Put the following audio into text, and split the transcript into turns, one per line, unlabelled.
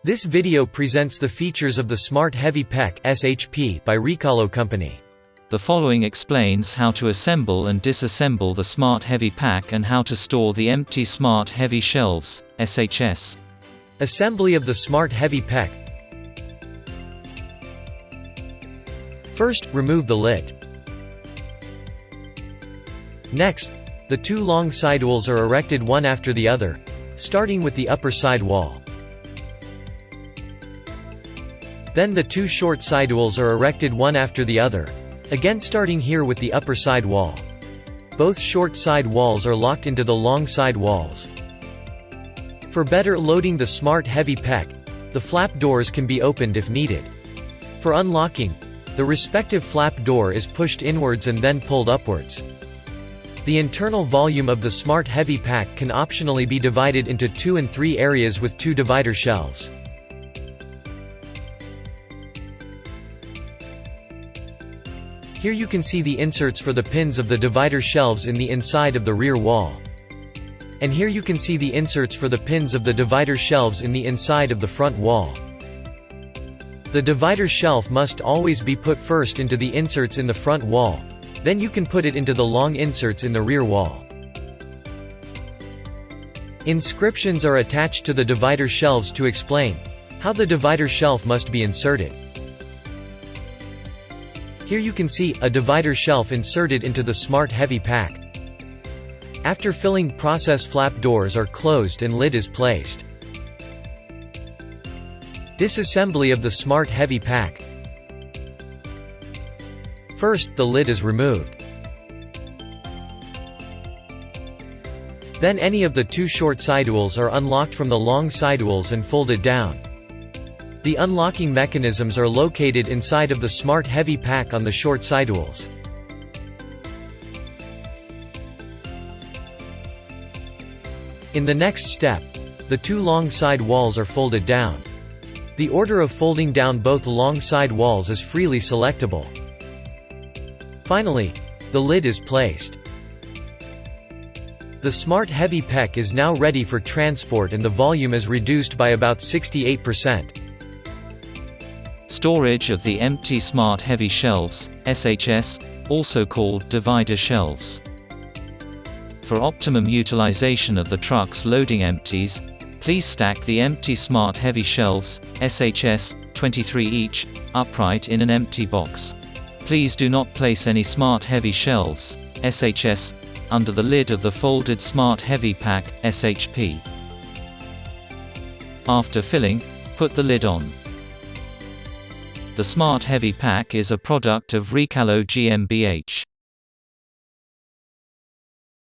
This video presents the features of the Smart Heavy Pack SHP by RECALO Company.
The following explains how to assemble and disassemble the Smart Heavy Pack and how to store the empty Smart Heavy Shelves, SHS.
Assembly of the Smart Heavy Pack. First, remove the lid. Next, the two long sidewalls are erected one after the other, starting with the upper side wall. Then the two short sidewalls are erected one after the other, again starting here with the upper side wall. Both short side walls are locked into the long side walls. For better loading the Smart Heavy Pack, the flap doors can be opened if needed. For unlocking, the respective flap door is pushed inwards and then pulled upwards. The internal volume of the Smart Heavy Pack can optionally be divided into 2 and 3 areas with 2 divider shelves. Here you can see the inserts for the pins of the divider shelves in the inside of the rear wall. And here you can see the inserts for the pins of the divider shelves in the inside of the front wall. The divider shelf must always be put first into the inserts in the front wall, then you can put it into the long inserts in the rear wall. Inscriptions are attached to the divider shelves to explain how the divider shelf must be inserted. Here you can see a divider shelf inserted into the Smart Heavy Pack. After filling, process flap doors are closed and lid is placed. Disassembly of the Smart Heavy Pack. First, the lid is removed. Then any of the 2 short sidewalls are unlocked from the long sidewalls and folded down. The unlocking mechanisms are located inside of the Smart Heavy Pack on the short sidewalls. In the next step, the 2 long side walls are folded down. The order of folding down both long side walls is freely selectable. Finally, the lid is placed. The Smart Heavy Pack is now ready for transport and the volume is reduced by about 68%.
Storage of the empty Smart Heavy Shelves, SHS, also called divider shelves. For optimum utilization of the truck's loading empties, please stack the empty Smart Heavy Shelves, SHS, 23 each, upright in an empty box. Please do not place any Smart Heavy Shelves, SHS, under the lid of the folded Smart Heavy Pack, SHP. After filling, put the lid on. The Smart Heavy Pack is a product of RECALO GmbH.